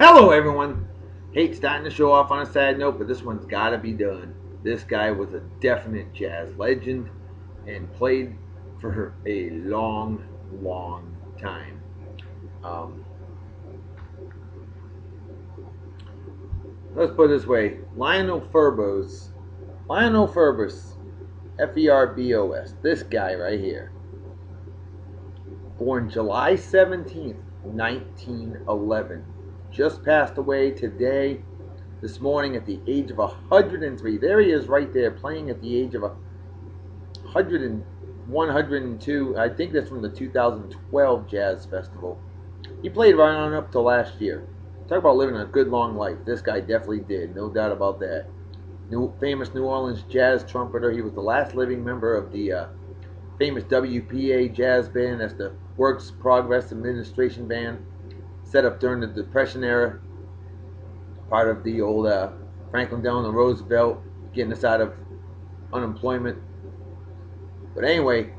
Hello, everyone. Hate starting the show off on a sad note, but this one's got to be done. This guy was a definite jazz legend and played for a long, long time. Um, let's put it this way: Lionel Ferbus, Ferbos. This guy right here, born July 17th, 1911, just passed away today this morning at the age of 103. There he is right there playing at the age of 101, 102. I think that's from the 2012 Jazz Festival. He played right on up to last year. Talk about living a good long life. This guy definitely did, no doubt about that. Famous New Orleans jazz trumpeter. He was the last living member of the famous WPA jazz band. That's the Works Progress Administration Band, set up during the Depression era, part of the old Franklin Delano Roosevelt, getting us out of unemployment. But anyway,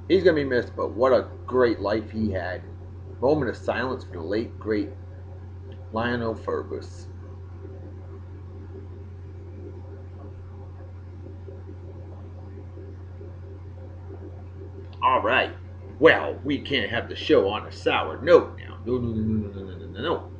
he's going to be missed, but what a great life he had. Moment of silence for the late, great Lionel Ferbus. All right. Well, we can't have the show on a sour note now. No, no, no, no, no, no, no, no.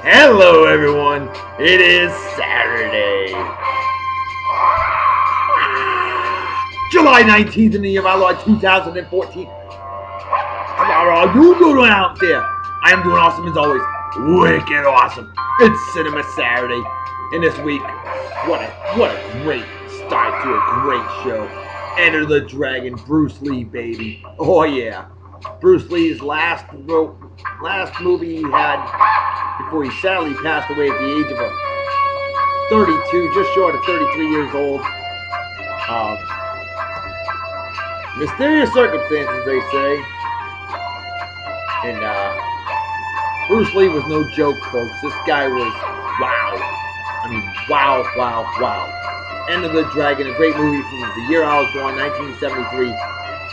Hello, everyone. It is Saturday, July 19th in the year of our Lord 2014. How are you doing out there? I am doing awesome as always. Wicked awesome. It's Cinema Saturday. And this week, what a great start to a great show. Enter the Dragon, Bruce Lee, baby. Oh yeah. Bruce Lee's last movie he had before he sadly passed away at the age of 32, just short of 33 years old. Um, Mysterious circumstances, they say. And Bruce Lee was no joke, folks. This guy was wow. I mean, wow, wow, wow. Enter the Dragon, a great movie from the year I was born, 1973.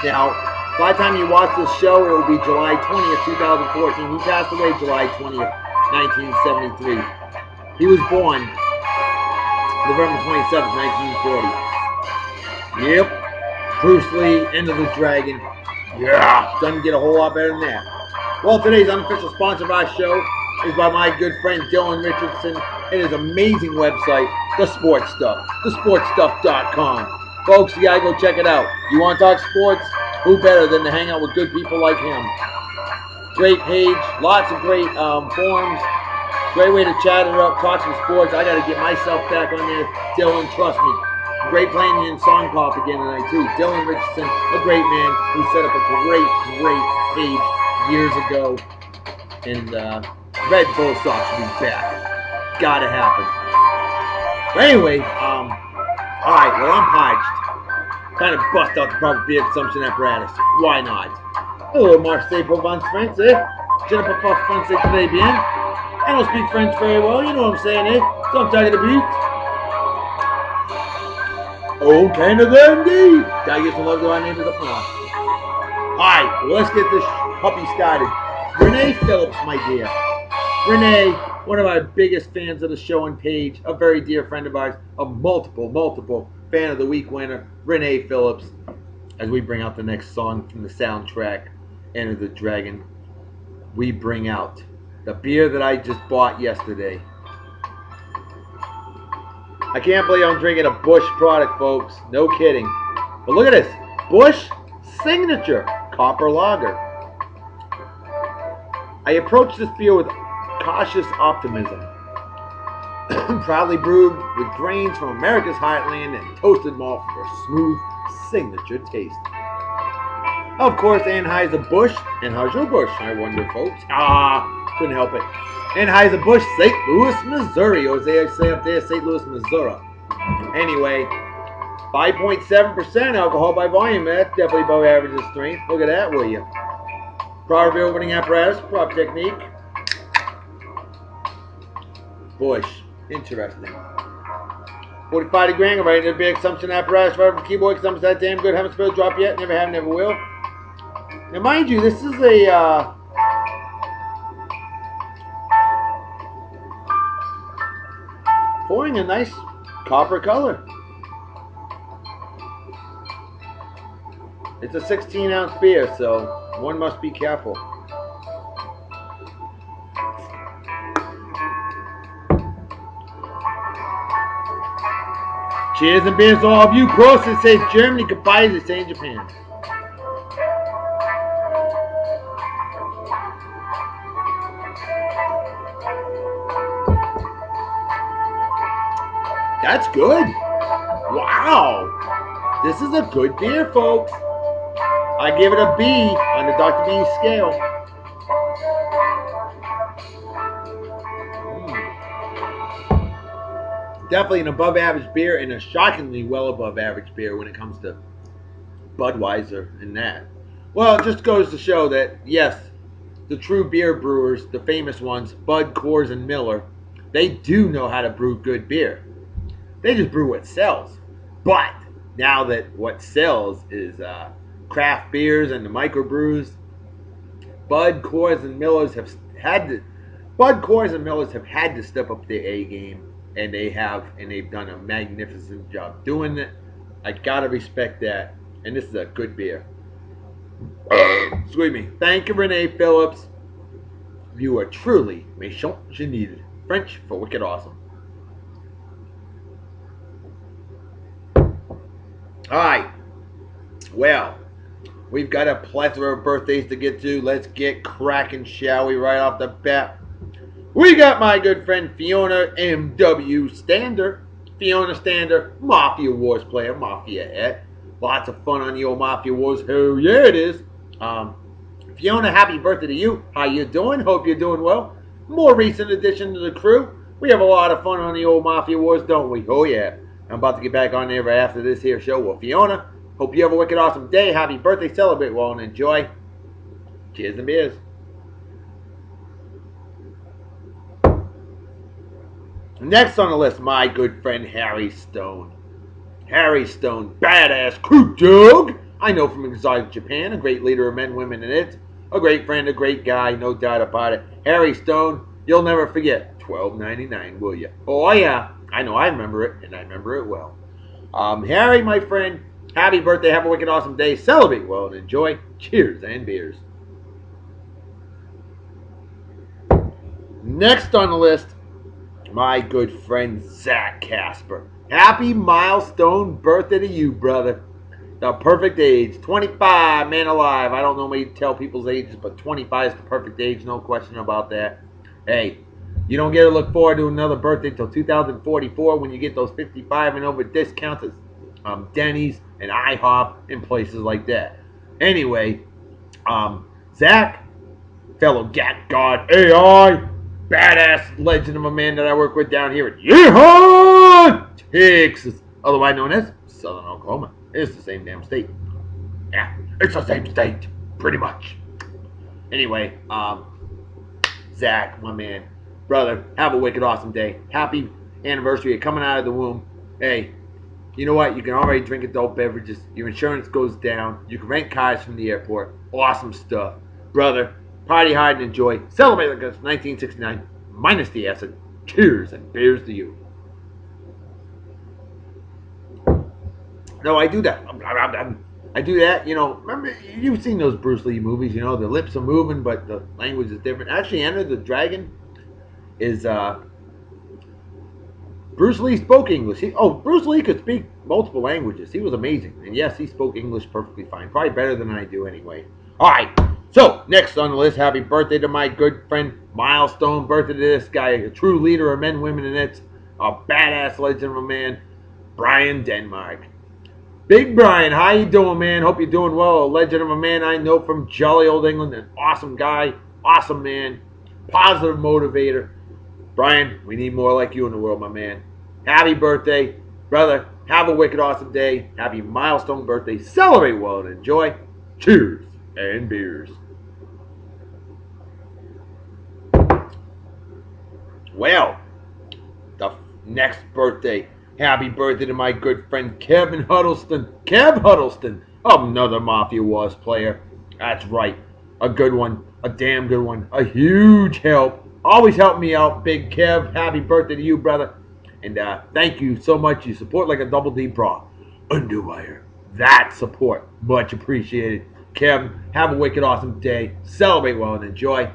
Now, by the time you watch this show, it will be July 20th, 2014. He passed away July 20th, 1973. He was born November 27th, 1940. Yep. Bruce Lee, Enter the Dragon. Yeah, doesn't get a whole lot better than that. Well, today's unofficial sponsor of our show is by my good friend Dylan Richardson and his amazing website, The Sports Stuff, thesportstuff.com. Folks, you gotta go check it out. You want to talk sports? Who better than to hang out with good people like him? Great page, lots of great forums, great way to chat it up, talk some sports. I gotta get myself back on there. Dylan, trust me. Great playing you in Song Pop again tonight too. Dylan Richardson, a great man who set up a great page years ago. And Red Bull Sox will be back. Gotta happen. But anyway, alright, well I'm parched. Kind of bust out the proper beer consumption apparatus. Why not? Hello, Marseille Provence France, eh? Je ne peux pas français très bien. I don't speak French very well, you know what I'm saying, eh? So I'm talking about. Oh, Canada indeed! Gotta get some love to our neighbors up north. Alright, well, let's get this puppy started. Renee Phillips, my dear. Renee, one of our biggest fans of the show and page, a very dear friend of ours, a multiple fan of the week winner, Renee Phillips, as we bring out the next song from the soundtrack, Enter the Dragon, we bring out the beer that I just bought yesterday. I can't believe I'm drinking a Busch product, folks. No kidding. But look at this. Busch Signature Copper Lager. I approach this beer with cautious optimism. Proudly brewed with grains from America's heartland and toasted malt for a smooth signature taste. Of course, Anheuser-Busch. Anheuser-Busch, I wonder, folks. Couldn't help it. Anheuser-Busch, St. Louis, Missouri. Or as they say up there, St. Louis, Missouri. Anyway, 5.7% alcohol by volume. That's definitely above average of strength. Look at that, will you? Proper opening apparatus, prop technique. Bush, interesting. 45 grand, right into the big assumption apparatus, right from keyboard, because that damn good, haven't spilled drop yet, never have, never will. Now mind you, this is a, pouring a nice copper color. It's a 16-ounce beer, so one must be careful. Cheers and beers to all of you. Prost, say Germany. Goodbye, say in Japan. That's good. Wow. This is a good beer, folks. I give it a B on the Dr. B scale. Definitely an above average beer and a shockingly well above average beer when it comes to Budweiser and that. Well, it just goes to show that, yes, the true beer brewers, the famous ones, Bud, Coors, and Miller, they do know how to brew good beer. They just brew what sells. But now that what sells is craft beers and the microbrews, Bud, Coors, and Millers have had to step up their A game. And they've done a magnificent job doing it. I gotta respect that. And this is a good beer. Excuse me. Thank you, Renee Phillips. You are truly méchant génie. French for wicked awesome. Alright. Well, we've got a plethora of birthdays to get to. Let's get cracking, shall we, right off the bat. We got my good friend Fiona M.W. Stander. Fiona Stander, Mafia Wars player, Mafia-ette. Lots of fun on the old Mafia Wars. Hell yeah, it is. Fiona, happy birthday to you. How you doing? Hope you're doing well. More recent addition to the crew. We have a lot of fun on the old Mafia Wars, don't we? Oh yeah. I'm about to get back on there right after this here show. Well, Fiona, hope you have a wicked awesome day. Happy birthday. Celebrate well and enjoy. Cheers and beers. Next on the list, my good friend Harry Stone. Harry Stone, badass crew dog. I know from Exotic Japan, a great leader of men, women, and it. A great friend, a great guy, no doubt about it. Harry Stone, you'll never forget $12.99, will you? Oh yeah, I know, I remember it, and I remember it well. Harry, my friend, happy birthday, have a wicked awesome day. Celebrate well and enjoy. Cheers and beers. Next on the list, my good friend Zach Casper. Happy milestone birthday to you, brother. The perfect age. 25, man alive. I don't normally tell people's ages, but 25 is the perfect age. No question about that. Hey, you don't get to look forward to another birthday until 2044 when you get those 55 and over discounts at Denny's and IHOP and places like that. Anyway, Zach, fellow Gat God AI, badass legend of a man that I work with down here at Yeehaw, Texas, otherwise known as Southern Oklahoma. It's the same damn state. Yeah, it's the same state, pretty much. Anyway, Zach, my man, brother, have a wicked awesome day. Happy anniversary of coming out of the womb. Hey, you know what? You can already drink adult beverages. Your insurance goes down. You can rent cars from the airport. Awesome stuff. Brother, party hard and enjoy. Celebrate like it's 1969, minus the acid. Cheers and beers to you. No, I do that. I do that, you know. Remember, you've seen those Bruce Lee movies, you know. The lips are moving, but the language is different. Actually, Enter the Dragon is, Bruce Lee spoke English. Bruce Lee could speak multiple languages. He was amazing. And yes, he spoke English perfectly fine. Probably better than I do anyway. All right. So, next on the list, happy birthday to my good friend, milestone birthday to this guy, a true leader of men, women, and it's a badass legend of a man, Brian Denmark. Big Brian, how you doing, man? Hope you're doing well. A legend of a man I know from jolly old England. An awesome guy, awesome man, positive motivator. Brian, we need more like you in the world, my man. Happy birthday, brother. Have a wicked awesome day. Happy milestone birthday. Celebrate well and enjoy. Cheers and beers. Well, the next birthday. Happy birthday to my good friend Kevin Huddleston. Kev Huddleston, another Mafia Wars player. That's right. A good one. A damn good one. A huge help. Always help me out, Big Kev. Happy birthday to you, brother. And thank you so much. You support like a double D bra. Underwire. That support. Much appreciated. Kev, have a wicked awesome day. Celebrate well and enjoy.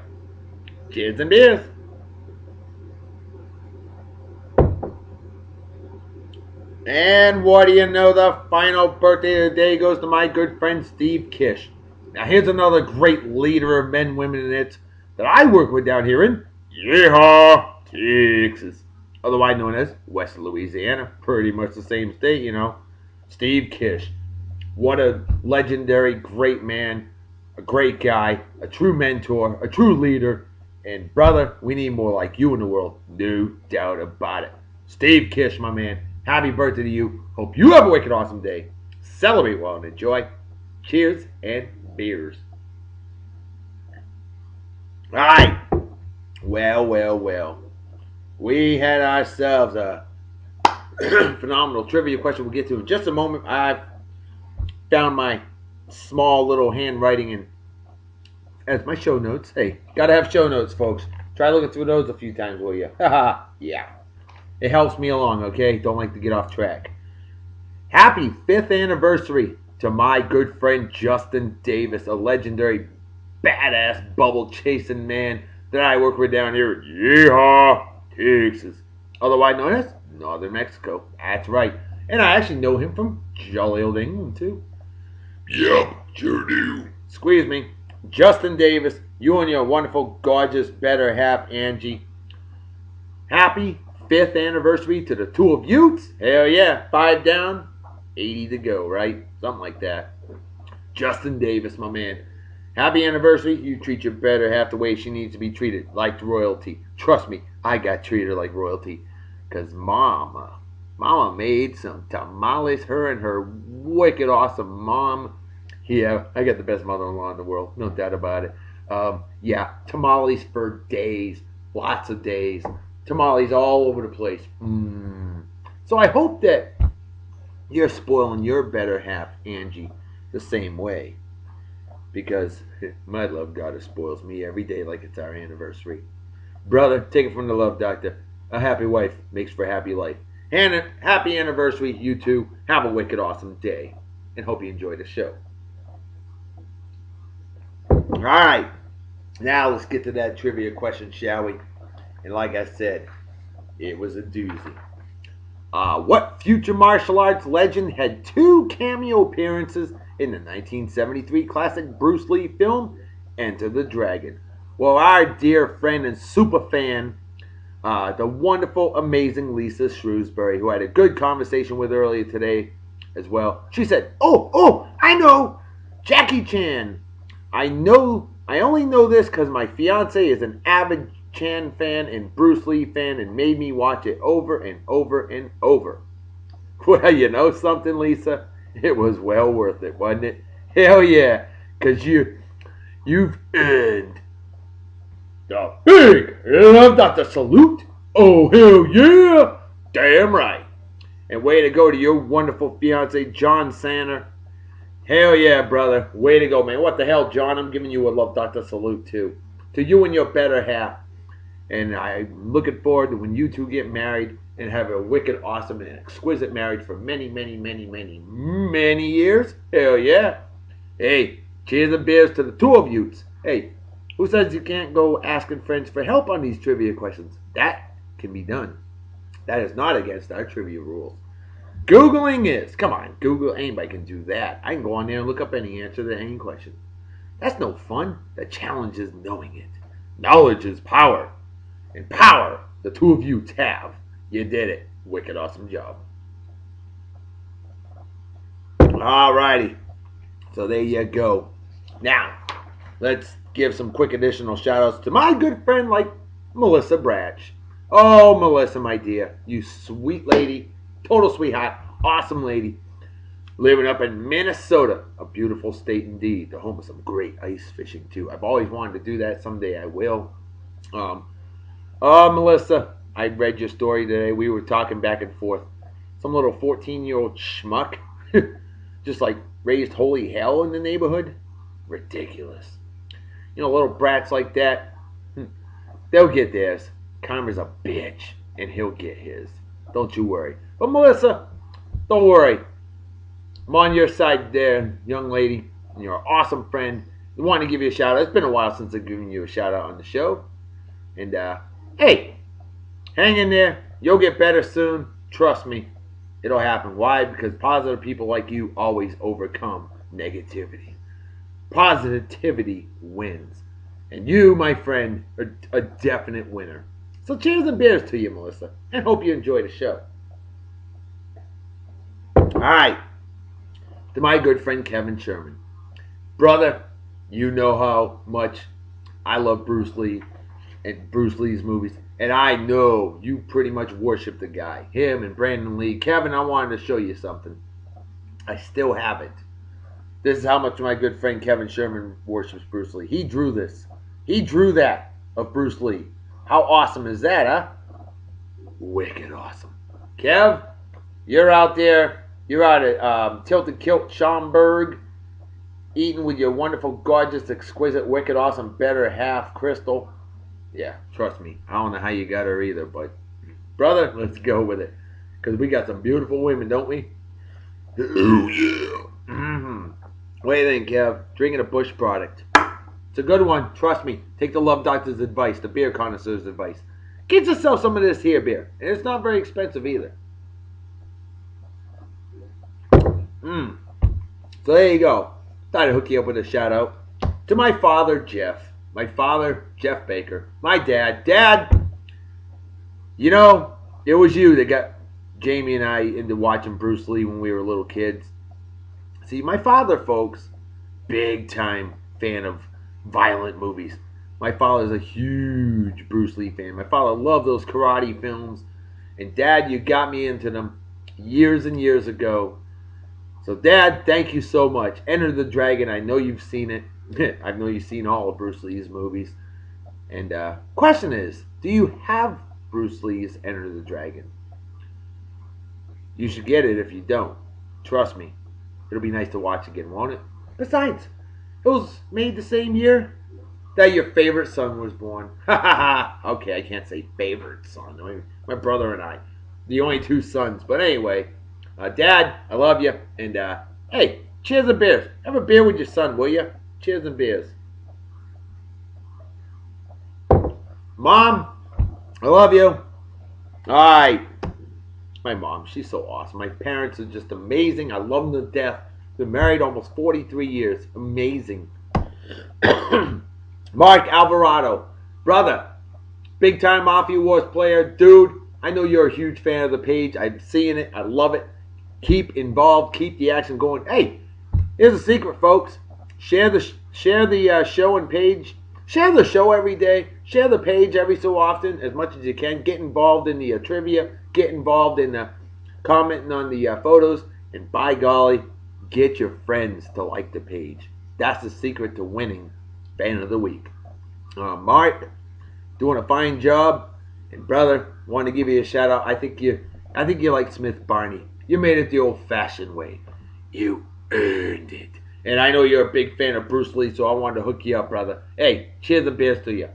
Cheers and beers. And what do you know? The final birthday of the day goes to my good friend Steve Kish. Now, here's another great leader of men, women, and it that I work with down here in Yeehaw, Texas. Otherwise known as West Louisiana. Pretty much the same state, you know. Steve Kish. What a legendary, great man. A great guy. A true mentor. A true leader. And, brother, we need more like you in the world. No doubt about it. Steve Kish, my man. Happy birthday to you. Hope you have a wicked awesome day. Celebrate well and enjoy. Cheers and beers. Alright. Well. We had ourselves a phenomenal trivia question we'll get to in just a moment. I've found my small little handwriting and as my show notes. Hey, gotta have show notes, folks. Try looking through those a few times, will you? Haha, yeah. It helps me along, okay? Don't like to get off track. Happy 5th anniversary to my good friend Justin Davis, a legendary badass bubble chasing man that I work with down here in Yeehaw, Texas. Otherwise known as Northern Mexico. That's right. And I actually know him from jolly old England, too. Yep, sure do. Squeeze me. Justin Davis, you and your wonderful, gorgeous, better half, Angie. Happy 5th anniversary to the two of you. Hell yeah. 5 down, 80 to go, right? Something like that. Justin Davis, my man. Happy anniversary. You treat your better half the way she needs to be treated, like royalty. Trust me, I got treated like royalty. Because Mama made some tamales. Her and her wicked awesome mom. Yeah, I got the best mother-in-law in the world. No doubt about it. Yeah, tamales for days. Lots of days. Tamales all over the place. So I hope that you're spoiling your better half, Angie, the same way. Because my love goddess spoils me every day like it's our anniversary. Brother, take it from the love doctor. A happy wife makes for a happy life. And a happy anniversary, you two. Have a wicked awesome day. And hope you enjoy the show. Alright. Now let's get to that trivia question, shall we? And like I said, it was a doozy. What future martial arts legend had 2 cameo appearances in the 1973 classic Bruce Lee film, Enter the Dragon? Well, our dear friend and super fan, the wonderful, amazing Lisa Shrewsbury, who I had a good conversation with earlier today as well. She said, oh, I know, Jackie Chan. I only know this because my fiance is an avid Chan fan and Bruce Lee fan and made me watch it over and over and over. Well, you know something, Lisa? It was well worth it, wasn't it? Hell yeah, because you've earned the big Love Doctor salute. Oh, hell yeah. Damn right. And way to go to your wonderful fiance, John Sanner. Hell yeah, brother. Way to go, man. What the hell, John? I'm giving you a Love Doctor salute, too. To you and your better half. And I'm looking forward to when you two get married and have a wicked, awesome, and exquisite marriage for many, many, many, many, many years. Hell yeah. Hey, cheers and beers to the two of you. Hey, who says you can't go asking friends for help on these trivia questions? That can be done. That is not against our trivia rules. Googling is. Come on, Google. Anybody can do that. I can go on there and look up any answer to any question. That's no fun. The challenge is knowing it. Knowledge is power. And power, the two of you have. You did it. Wicked awesome job. Alrighty. So there you go. Now, let's give some quick additional shout outs to my good friend like Melissa Bratch. Oh, Melissa, my dear. You sweet lady. Total sweetheart. Awesome lady. Living up in Minnesota. A beautiful state indeed. The home of some great ice fishing too. I've always wanted to do that. Someday I will. Oh, Melissa, I read your story today. We were talking back and forth. Some little 14-year-old schmuck just like raised holy hell in the neighborhood. Ridiculous. Little brats like that, they'll get theirs. Connor's a bitch, and he'll get his. Don't you worry. But Melissa, don't worry. I'm on your side there, young lady. You're an awesome friend. I want to give you a shout out. It's been a while since I've given you a shout out on the show. And, hey, hang in there. You'll get better soon. Trust me. It'll happen. Why? Because positive people like you always overcome negativity. Positivity wins. And you, my friend, are a definite winner. So cheers and beers to you, Melissa. And hope you enjoy the show. Alright. To my good friend Kevin Sherman. Brother, you know how much I love Bruce Lee and Bruce Lee's movies. And I know you pretty much worship the guy. Him and Brandon Lee. Kevin, I wanted to show you something. I still have it. This is how much my good friend Kevin Sherman worships Bruce Lee. He drew this. He drew that of Bruce Lee. How awesome is that, huh? Wicked awesome. Kev, you're out there. You're out at Tilted Kilt Schaumburg, eating with your wonderful, gorgeous, exquisite, wicked, awesome, better half, Crystal. Yeah, trust me. I don't know how you got her either, but brother, let's go with it. Because we got some beautiful women, don't we? Oh, yeah. Mm-hmm. What do you think, Kev? Drinking a Bush product. It's a good one. Trust me. Take the Love Doctor's advice, the beer connoisseur's advice. Get yourself some of this here beer. And it's not very expensive either. So there you go. Thought I'd hook you up with a shout out to my father, Jeff. My father, Jeff Baker. My dad. Dad, it was you that got Jamie and I into watching Bruce Lee when we were little kids. See, my father, folks, big time fan of violent movies. My father's a huge Bruce Lee fan. My father loved those karate films. And Dad, you got me into them years and years ago. So Dad, thank you so much. Enter the Dragon, I know you've seen it. I know you've seen all of Bruce Lee's movies. And question is, do you have Bruce Lee's Enter the Dragon? You should get it if you don't. Trust me. It'll be nice to watch again, won't it? Besides, it was made the same year that your favorite son was born. Ha ha ha. Okay, I can't say favorite son. I mean, my brother and I. The only two sons. But anyway, Dad, I love you. And hey, cheers and beers. Have a beer with your son, will you? Cheers and beers. Mom, I love you. Alright. My mom, she's so awesome. My parents are just amazing. I love them to death. Been married almost 43 years. Amazing. Mark Alvarado. Brother, big time Mafia Wars player. Dude, I know you're a huge fan of the page. I'm seeing it. I love it. Keep involved. Keep the action going. Hey, here's a secret, folks. Share the show and page. Share the show every day. Share the page every so often, as much as you can. Get involved in the trivia. Get involved in commenting on the photos. And by golly, get your friends to like the page. That's the secret to winning Fan of the Week. Mark, doing a fine job. And brother, want to give you a shout out. I think you like Smith Barney. You made it the old-fashioned way. You earned it. And I know you're a big fan of Bruce Lee, so I wanted to hook you up, brother. Hey, cheers and beers to you.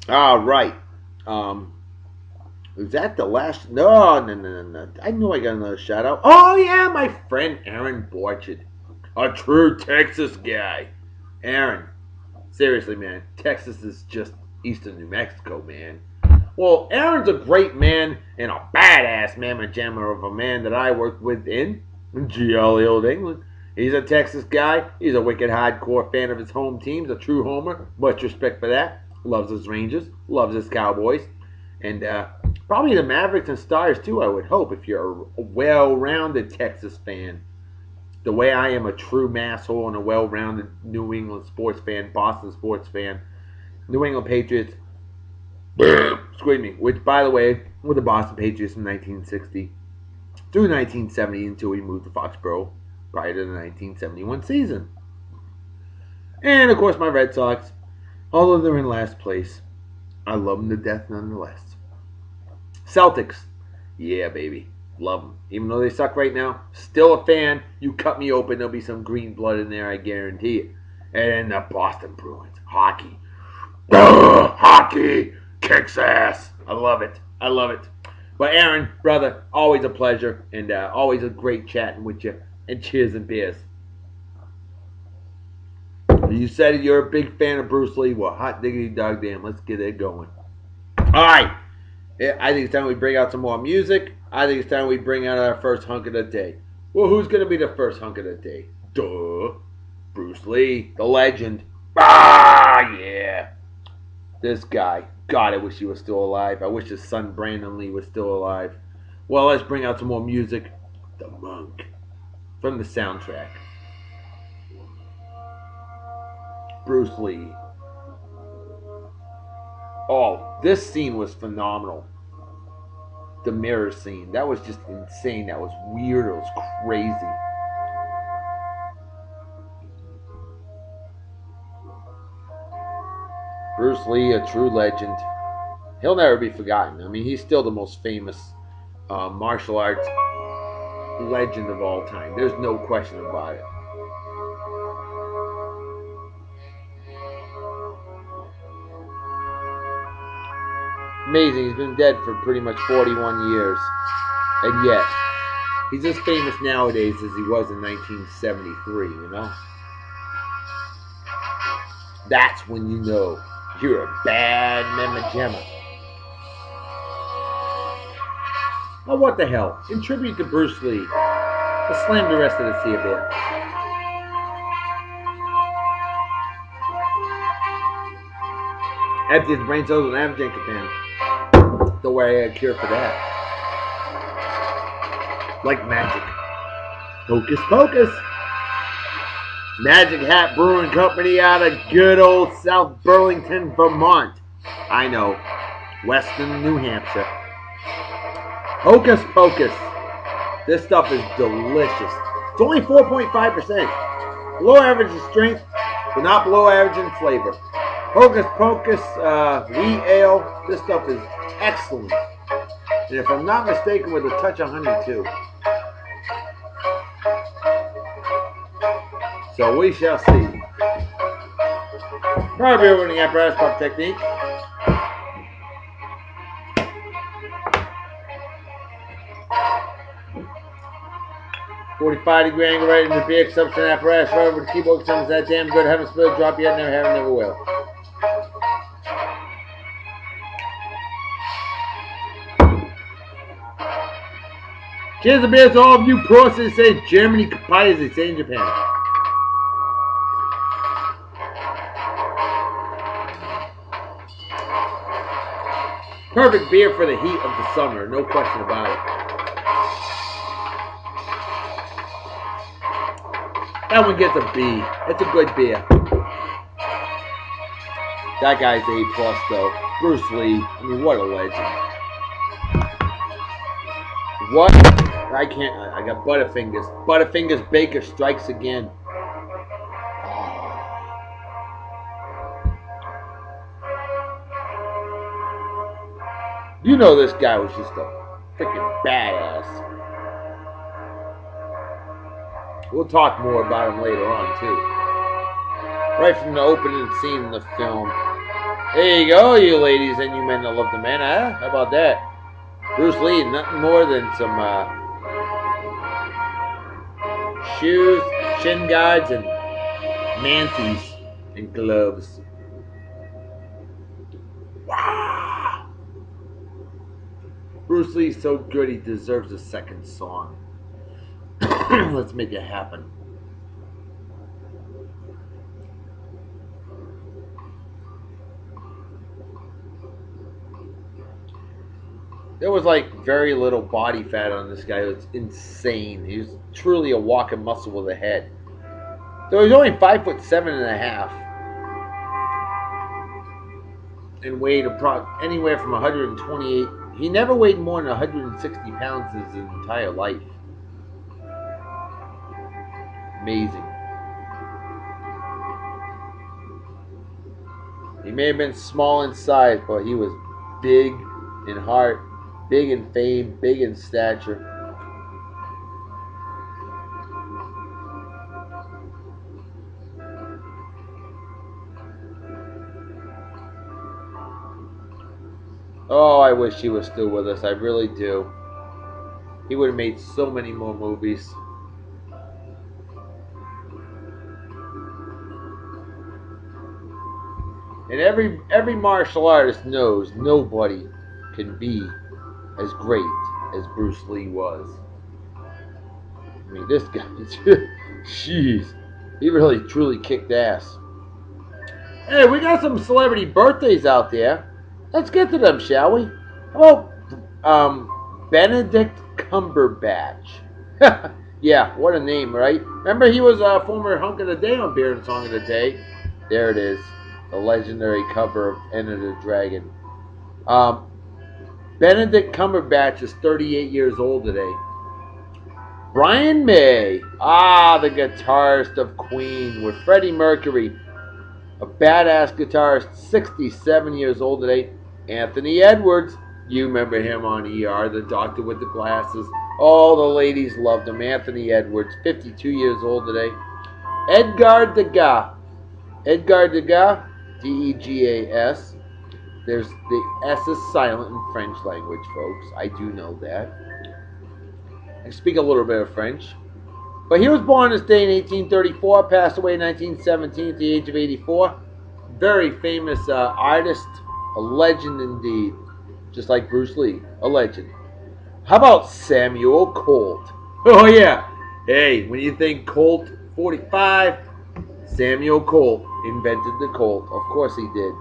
All right. Was that the last? No. I know I got another shout out. Oh, yeah, my friend Aaron Borchard. A true Texas guy. Aaron, seriously, man. Texas is just eastern New Mexico, man. Well, Aaron's a great man and a badass mamma jamma of a man that I worked with in jolly old England. He's a Texas guy. He's a wicked hardcore fan of his home teams, a true homer. Much respect for that. Loves his Rangers, loves his Cowboys, and probably the Mavericks and Stars too, I would hope, if you're a well-rounded Texas fan. The way I am a true masshole and a well-rounded New England sports fan, Boston sports fan, New England Patriots, excuse me, which, by the way, were the Boston Patriots from 1960 through 1970 until we moved to Foxborough prior to the 1971 season. And, of course, my Red Sox. Although they're in last place, I love them to death nonetheless. Celtics. Yeah, baby. Love them. Even though they suck right now, still a fan. You cut me open, there'll be some green blood in there, I guarantee it. And the Boston Bruins. Hockey. Hockey kicks ass. I love it. I love it. But Aaron, brother, always a pleasure and always a great chatting with you. And cheers and beers. You said you're a big fan of Bruce Lee. Well, hot diggity dog damn, let's get it going. All right. I think it's time we bring out some more music. I think it's time we bring out our first hunk of the day. Well, who's going to be the first hunk of the day? Duh. Bruce Lee, the legend. Ah, yeah. This guy. God, I wish he was still alive. I wish his son Brandon Lee was still alive. Well, let's bring out some more music. The Monk. From the soundtrack. Bruce Lee. Oh, this scene was phenomenal. The mirror scene. That was just insane. That was weird. It was crazy. Bruce Lee, a true legend. He'll never be forgotten. I mean, he's still the most famous martial arts legend of all time. There's no question about it. Amazing. He's been dead for pretty much 41 years. And yet, he's as famous nowadays as he was in 1973, you know? That's when you know you're a bad mamma jamma. Oh, what the hell? In tribute to Bruce Lee, let's slam the rest of the sea a bit. Empty his brain cells with an Avogin pen. Don't worry, I got a cure for that. Like magic. Hocus pocus. Magic Hat Brewing Company out of good old South Burlington, Vermont. I know. Western New Hampshire. Hocus pocus. This stuff is delicious. It's only 4.5%. Below average in strength, but not below average in flavor. Hocus pocus wheat ale. This stuff is excellent. And if I'm not mistaken, with a touch of honey too. So we shall see. Probably winning apparatus pop technique. .45-degree angle right into the PX substance apparatus. Right over the keyboard comes that damn good. Haven't spilled a drop yet. Never have, never will. Cheers and beers to all of you pros, they say in Germany, kapai as they say in Japan. Perfect beer for the heat of the summer, no question about it. That one gets a B. It's a good beer. That guy's A+ though. Bruce Lee. I mean, what a legend. What? I can't. I got Butterfingers. Butterfingers Baker strikes again. You know this guy was just a freaking badass. We'll talk more about him later on, too. Right from the opening scene in the film. There you go, you ladies and you men that love the man, huh? How about that? Bruce Lee, nothing more than some shoes, shin guards, and manties and gloves. Wow! Bruce Lee's so good he deserves a second song. Let's make it happen. There was like very little body fat on this guy. It was insane. He was truly a walking muscle with a head. So he's only 5'7.5" and weighed anywhere from 128. He never weighed more than 160 pounds his entire life. Amazing. He He may have been small in size, but he was big in heart, big in fame, big in stature. Oh, I wish he was still with us. I really do. He would have made so many more movies. And every martial artist knows nobody can be as great as Bruce Lee was. I mean, this guy, jeez, he really truly kicked ass. Hey, we got some celebrity birthdays out there. Let's get to them, shall we? How about Benedict Cumberbatch? Yeah, what a name, right? Remember, he was a former Hunk of the Day on Beer and Song of the Day. There it is, the legendary cover of Enter the Dragon. Benedict Cumberbatch is 38 years old today. Brian May, the guitarist of Queen, with Freddie Mercury, a badass guitarist, 67 years old today. Anthony Edwards, you remember him on ER, the doctor with the glasses. All the ladies loved him. Anthony Edwards, 52 years old today. Edgar Degas, Degas. There's the S is silent in French language, folks. I do know that. I speak a little bit of French. But he was born this day in 1834, passed away in 1917 at the age of 84. Very famous artist, a legend indeed. Just like Bruce Lee, a legend. How about Samuel Colt? Oh yeah. Hey, when you think Colt 45, Samuel Colt invented the Colt. Of course he did.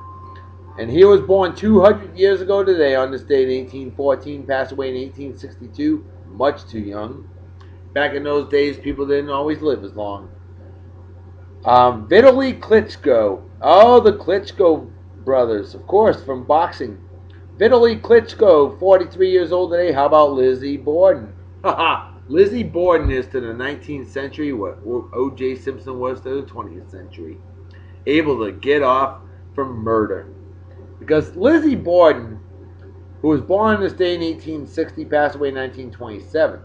And he was born 200 years ago today on this day in 1814, passed away in 1862, much too young. Back in those days, people didn't always live as long. Vitaly Klitschko. Oh, the Klitschko brothers, of course, from boxing. Vitaly Klitschko, 43 years old today. How about Lizzie Borden? Haha, Lizzie Borden is to the 19th century what O.J. Simpson was to the 20th century. Able to get off from murder. Because Lizzie Borden, who was born this day in 1860, passed away in 1927.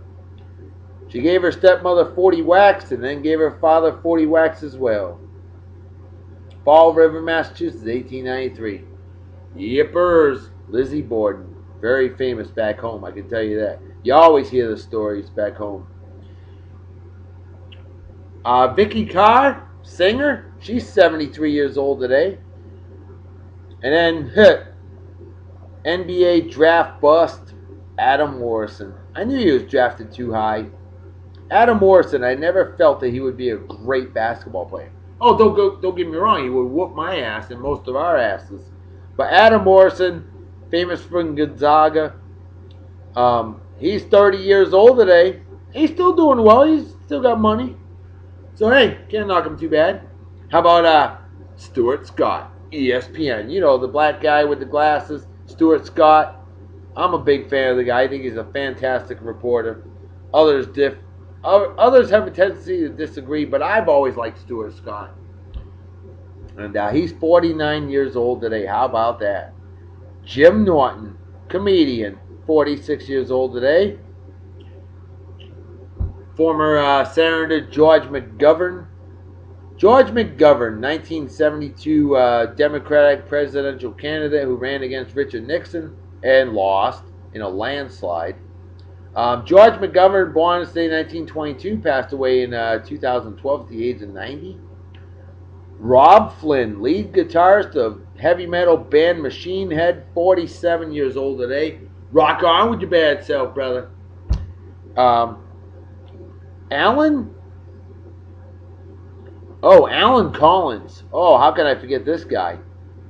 She gave her stepmother 40 whacks and then gave her father 40 whacks as well. Fall River, Massachusetts, 1893. Yippers, Lizzie Borden. Very famous back home, I can tell you that. You always hear the stories back home. Vicky Carr, singer. She's 73 years old today. And then, NBA draft bust, Adam Morrison. I knew he was drafted too high. Adam Morrison, I never felt that he would be a great basketball player. Oh, don't get me wrong, he would whoop my ass and most of our asses. But Adam Morrison, famous from Gonzaga, he's 30 years old today. He's still doing well. He's still got money. So, hey, can't knock him too bad. How about Stuart Scott, ESPN? You know, the black guy with the glasses, Stuart Scott. I'm a big fan of the guy. I think he's a fantastic reporter. Others have a tendency to disagree, but I've always liked Stuart Scott. And he's 49 years old today. How about that? Jim Norton, comedian, 46 years old today. Former Senator George McGovern. George McGovern, 1972 Democratic presidential candidate who ran against Richard Nixon and lost in a landslide. George McGovern, born this day in 1922, passed away in 2012 at the age of 90. Rob Flynn, lead guitarist of heavy metal band Machine Head, 47 years old today. Rock on with your bad self, brother. Alan Collins. Oh, how can I forget this guy?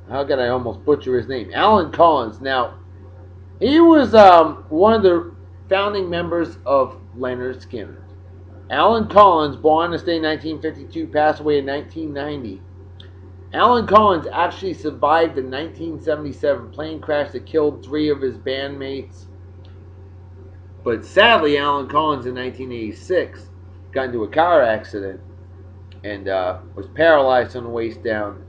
How can I almost butcher his name? Alan Collins. Now, he was one of the founding members of Lynyrd Skynyrd. Alan Collins, born this day in 1952, passed away in 1990. Alan Collins actually survived the 1977 plane crash that killed 3 of his bandmates. But sadly, Alan Collins in 1986 got into a car accident and was paralyzed from the waist down.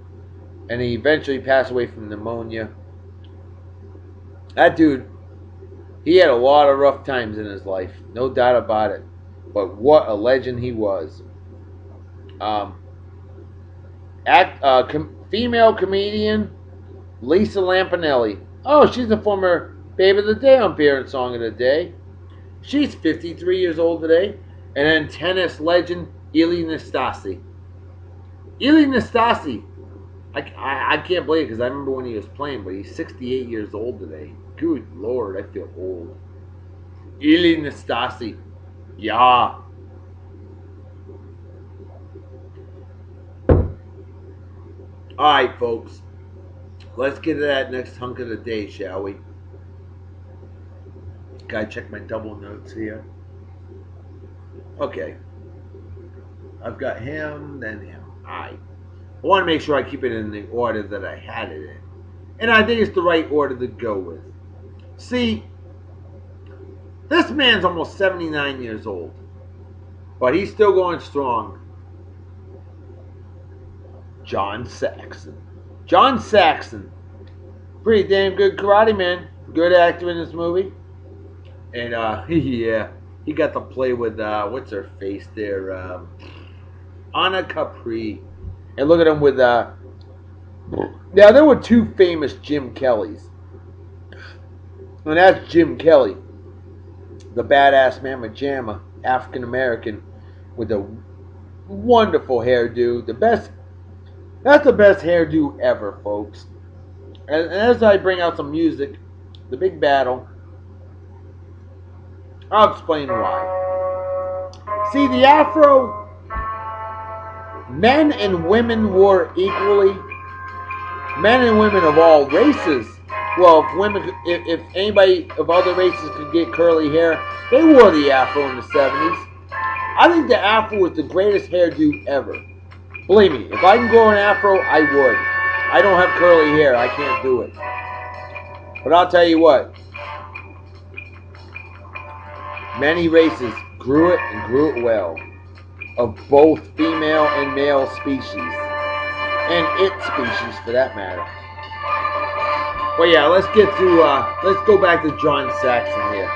and he eventually passed away from pneumonia. That dude, he had a lot of rough times in his life, no doubt about it. But what a legend he was. Um, Female comedian Lisa Lampanelli. Oh, she's a former Babe of the Day on Beer and Song of the Day. She's 53 years old today. And then tennis legend Ilie Nastase. Ilie Nastase. I can't believe it because I remember when he was playing, but he's 68 years old today. Good Lord, I feel old. Ilie Nastase. Yeah. Alright, folks. Let's get to that next hunk of the day, shall we? Gotta check my double notes here. Okay. I've got him, then him. Alright. I want to make sure I keep it in the order that I had it in. And I think it's the right order to go with. See, this man's almost 79 years old. But he's still going strong. John Saxon. John Saxon. Pretty damn good karate man. Good actor in this movie. And, yeah, he got to play with, what's her face there? Anna Capri. And look at him with, now there were two famous Jim Kellys. And that's Jim Kelly, the badass mamma jamma, African American, with a wonderful hairdo. That's the best hairdo ever, folks. And as I bring out some music, the big battle, I'll explain why. See, the Afro, men and women wore equally. Men and women of all races. Well, if anybody of other races could get curly hair, they wore the Afro in the 70s. I think the Afro was the greatest hairdo ever. Believe me, if I can grow an Afro, I would. I don't have curly hair. I can't do it. But I'll tell you what. Many races grew it and grew it well. Of both female and male species. And its species, for that matter. Well, yeah, let's go back to John Saxon here.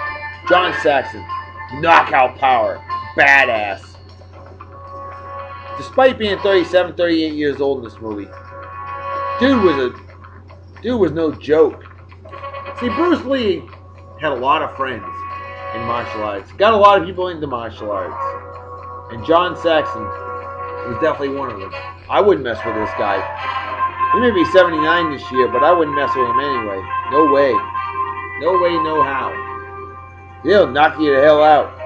John Saxon. Knockout power. Badass. Despite being 37, 38 years old in this movie, dude was no joke. See, Bruce Lee had a lot of friends in martial arts. Got a lot of people into martial arts. And John Saxon was definitely one of them. I wouldn't mess with this guy. He may be 79 this year, but I wouldn't mess with him anyway. No way. No way, no how. He'll knock you the hell out.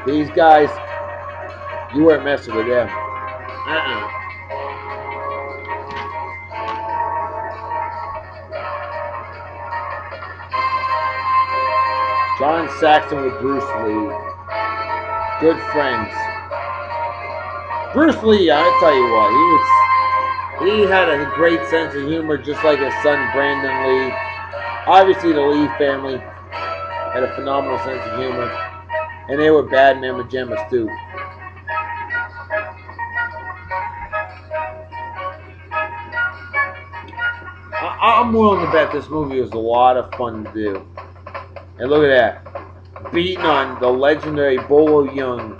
These guys, you weren't messing with them. John Saxon with Bruce Lee. Good friends. Bruce Lee, I'll tell you what, he had a great sense of humor, just like his son Brandon Lee. Obviously, the Lee family had a phenomenal sense of humor, and they were bad mamma jammas too. I'm willing to bet this movie was a lot of fun to do. And look at that, beating on the legendary Bolo Yeung.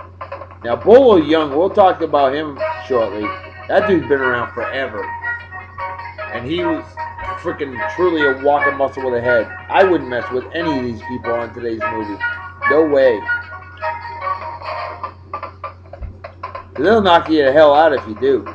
Now, Bolo Yeung, we'll talk about him shortly. That dude's been around forever. And he was freaking truly a walking muscle with a head. I wouldn't mess with any of these people on today's movie. No way. They'll knock you the hell out if you do.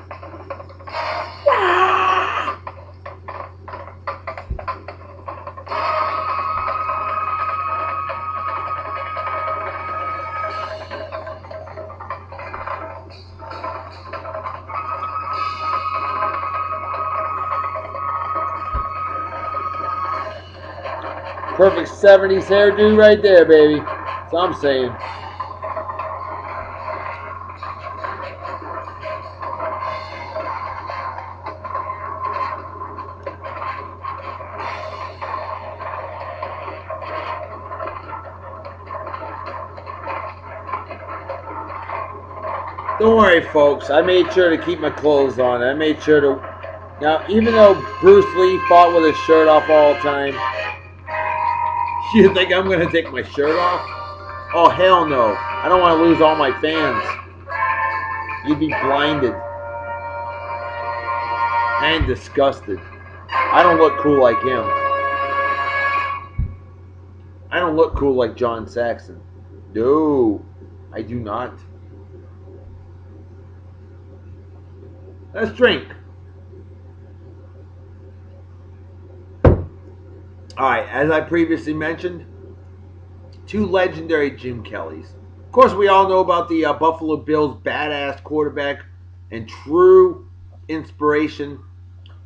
Perfect 70s hairdo right there, baby. That's what I'm saying. Don't worry, folks. I made sure to keep my clothes on. I made sure to. Now, even though Bruce Lee fought with his shirt off all the time, you think I'm going to take my shirt off? Oh, hell no. I don't want to lose all my fans. You'd be blinded and disgusted. I don't look cool like him. I don't look cool like John Saxon. No, I do not. Let's drink. Alright, as I previously mentioned, two legendary Jim Kellys. Of course, we all know about the Buffalo Bills badass quarterback and true inspiration,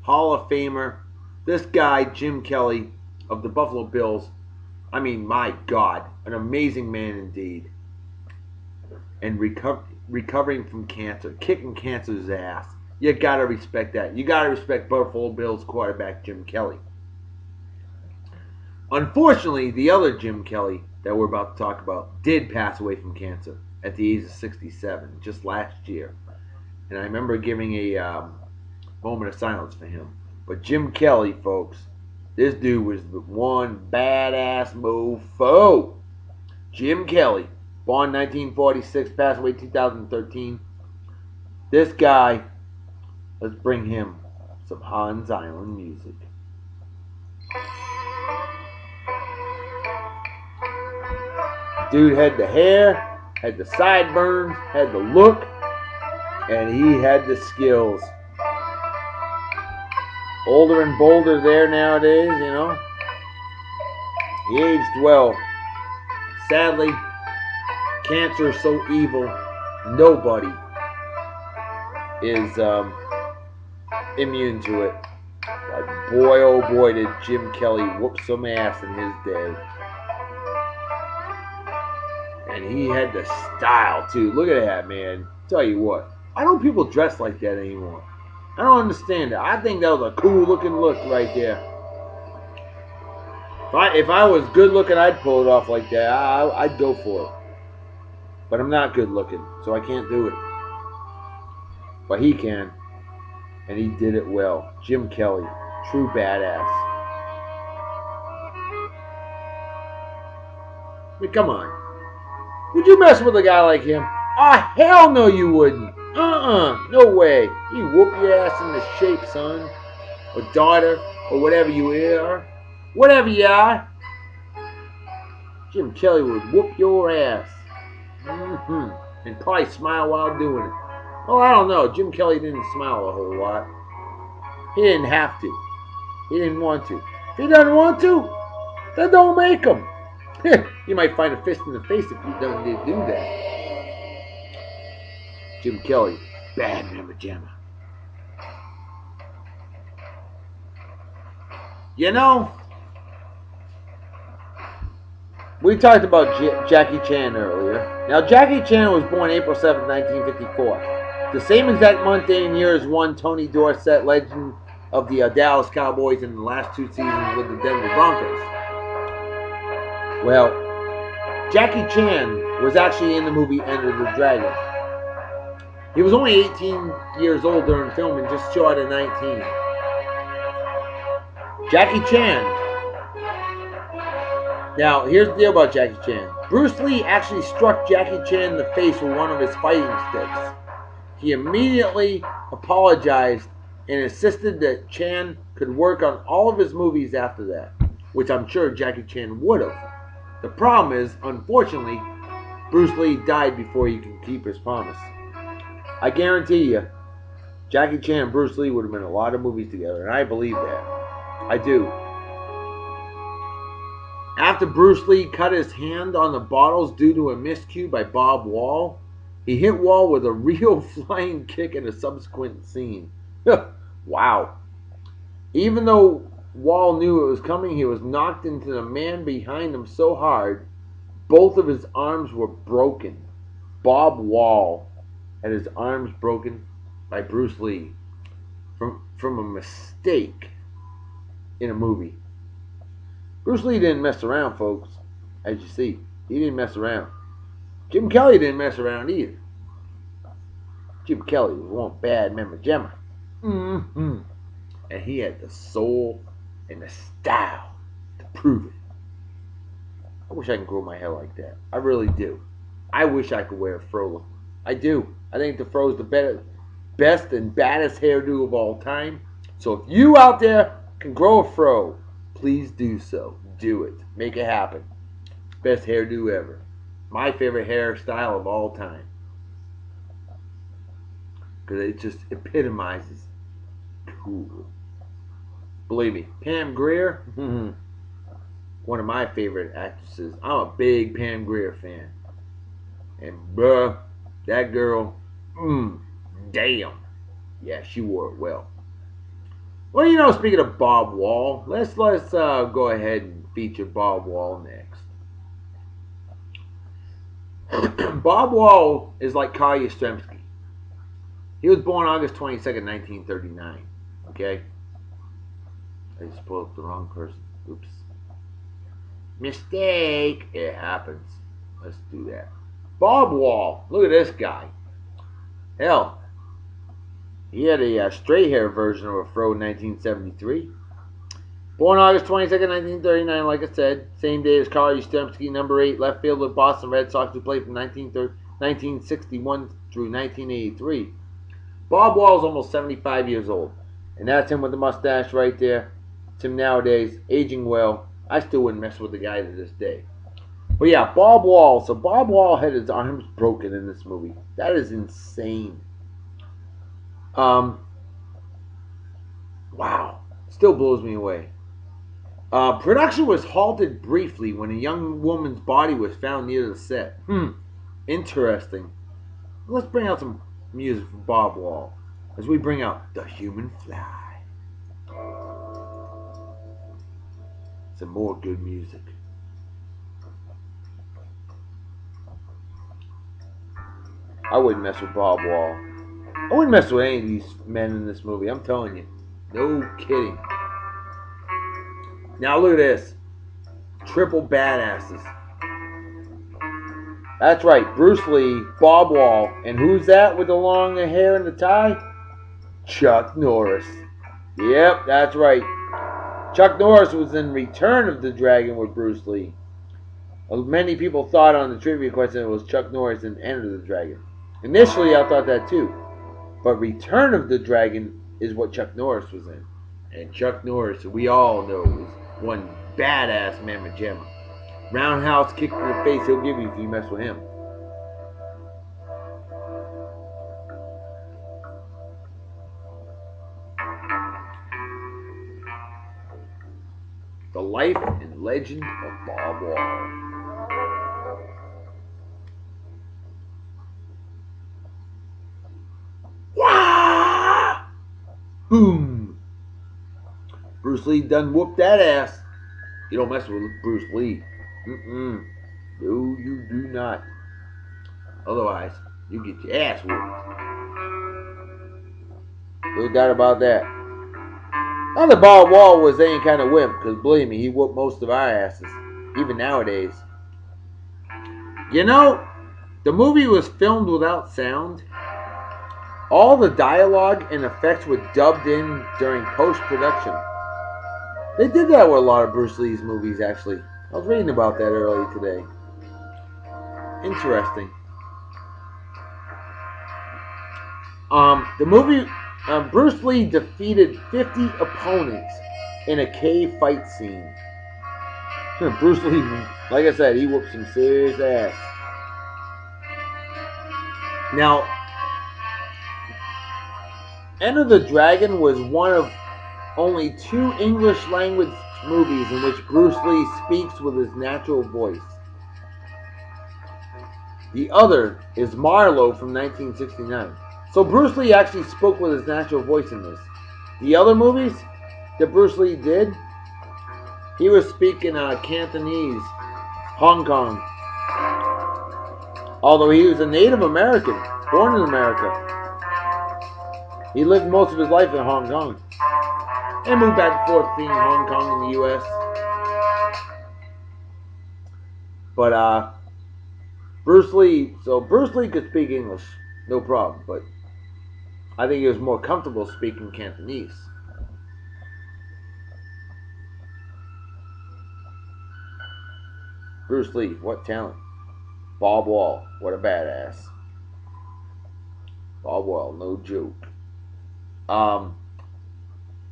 Hall of Famer. This guy, Jim Kelly of the Buffalo Bills, I mean, my God, an amazing man indeed. And recovering from cancer, kicking cancer's ass. You gotta respect that. You gotta respect Buffalo Bills quarterback Jim Kelly. Unfortunately, the other Jim Kelly that we're about to talk about did pass away from cancer at the age of 67 just last year. And I remember giving a moment of silence for him. But Jim Kelly, folks, this dude was the one badass mofo. Jim Kelly, born 1946, passed away 2013. This guy, let's bring him some Hans Island music. Dude had the hair, had the sideburns, had the look, and he had the skills. Older and bolder there nowadays, you know. He aged well. Sadly, cancer is so evil, nobody is immune to it. But boy, oh boy, did Jim Kelly whoop some ass in his day. And he had the style, too. Look at that, man. Tell you what. Why don't people dress like that anymore? I don't understand that. I think that was a cool-looking look right there. If I was good-looking, I'd pull it off like that. I'd go for it. But I'm not good-looking, so I can't do it. But he can. And he did it well. Jim Kelly. True badass. I mean, come on. Would you mess with a guy like him? Ah, hell no you wouldn't. No way. You whoop your ass into shape, son. Or daughter. Or whatever you are. Whatever you are. Jim Kelly would whoop your ass. And probably smile while doing it. Oh, I don't know. Jim Kelly didn't smile a whole lot. He didn't have to. He didn't want to. If he doesn't want to, then don't make him. You might find a fist in the face if you don't do that. Jim Kelly, bad mamma jamma. You know, we talked about Jackie Chan earlier. Now, Jackie Chan was born April 7, 1954. The same exact month and year as one Tony Dorsett, legend of the Dallas Cowboys in the last two seasons with the Denver Broncos. Well, Jackie Chan was actually in the movie Enter the Dragon. He was only 18 years old during filming, just short of 19. Jackie Chan. Now, here's the deal about Jackie Chan. Bruce Lee actually struck Jackie Chan in the face with one of his fighting sticks. He immediately apologized and insisted that Chan could work on all of his movies after that, which I'm sure Jackie Chan would have. The problem is, unfortunately, Bruce Lee died before he could keep his promise. I guarantee you, Jackie Chan and Bruce Lee would have been in a lot of movies together, and I believe that. I do. After Bruce Lee cut his hand on the bottles due to a miscue by Bob Wall, he hit Wall with a real flying kick in a subsequent scene. Wow. Even though Wall knew it was coming, he was knocked into the man behind him so hard, both of his arms were broken. Bob Wall had his arms broken by Bruce Lee from a mistake in a movie. Bruce Lee didn't mess around, folks. As you see, he didn't mess around. Jim Kelly didn't mess around either. Chip Kelly was one bad Mama Gemma. Mm-hmm. And he had the soul and the style to prove it. I wish I could grow my hair like that. I really do. I wish I could wear a fro. I do. I think the fro is the best and baddest hairdo of all time. So if you out there can grow a fro, please do so. Do it. Make it happen. Best hairdo ever. My favorite hairstyle of all time. Because it just epitomizes cool. Believe me, Pam Grier, one of my favorite actresses. I'm a big Pam Grier fan. And bruh, that girl, damn. Yeah, she wore it well. Well, you know, speaking of Bob Wall, let's go ahead and feature Bob Wall next. Bob Wall is like Carl Yastrzemski. He was born August 22nd, 1939. Okay? I just pulled up the wrong person. Oops. Mistake. It happens. Let's do that. Bob Wall. Look at this guy. Hell, he had a straight hair version of a fro in 1973. Born August 22nd, 1939, like I said. Same day as Carl Yastrzemski, number 8, left field with Boston Red Sox, who played from 1961 through 1983. Bob Wall is almost 75 years old. And that's him with the mustache right there. It's him nowadays, aging well. I still wouldn't mess with the guy to this day. But yeah, Bob Wall. So Bob Wall had his arms broken in this movie. That is insane. Wow. Still blows me away. Production was halted briefly when a young woman's body was found near the set. Interesting. Let's bring out some music from Bob Wall as we bring out The Human Fly. Some more good music. I wouldn't mess with Bob Wall. I wouldn't mess with any of these men in this movie. I'm telling you. No kidding. Now look at this. Triple badasses. That's right. Bruce Lee, Bob Wall, and who's that with the long hair and the tie? Chuck Norris. Yep, that's right. Chuck Norris was in Return of the Dragon with Bruce Lee. Many people thought on the trivia question it was Chuck Norris in Enter the Dragon. Initially, I thought that too. But Return of the Dragon is what Chuck Norris was in. And Chuck Norris, we all know, is one badass Mama Gemma. Roundhouse kick to the face he'll give you if you mess with him. The Life and Legend of Bob Wall. Wah! Boom! Bruce Lee done whooped that ass. You don't mess with Bruce Lee. No, you do not. Otherwise, you get your ass whooped. No doubt about that. Not that Bob Wall was any kind of wimp, because believe me, he whooped most of our asses, even nowadays. You know, the movie was filmed without sound. All the dialogue and effects were dubbed in during post-production. They did that with a lot of Bruce Lee's movies, actually. I was reading about that earlier today. Interesting. The movie, Bruce Lee defeated 50 opponents in a cave fight scene. Bruce Lee, like I said, he whooped some serious ass. Now, Enter the Dragon was one of only 2 English language movies in which Bruce Lee speaks with his natural voice. The other is Marlowe from 1969. So Bruce Lee actually spoke with his natural voice in this. The other movies that Bruce Lee did, he was speaking Cantonese, Hong Kong. Although he was a Native American, born in America. He lived most of his life in Hong Kong. And moved back and forth between Hong Kong and the U.S. But Bruce Lee could speak English, no problem. But I think he was more comfortable speaking Cantonese. Bruce Lee, what talent? Bob Wall, what a badass. Bob Wall, no joke. Um,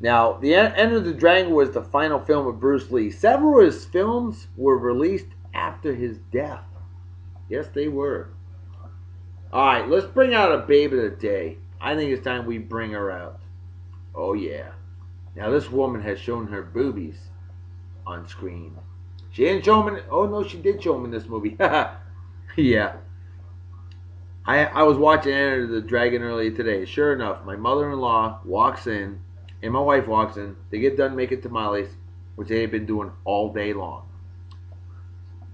Now, The Enter the Dragon was the final film of Bruce Lee. Several of his films were released after his death. Yes, they were. Alright, let's bring out a babe of the day. I think it's time we bring her out. Oh, yeah. Now, this woman has shown her boobies on screen. She didn't show them in... Oh, no, she did show them in this movie. Yeah. I was watching Enter the Dragon earlier today. Sure enough, my mother-in-law walks in, and my wife walks in. They get done making tamales, which they have been doing all day long.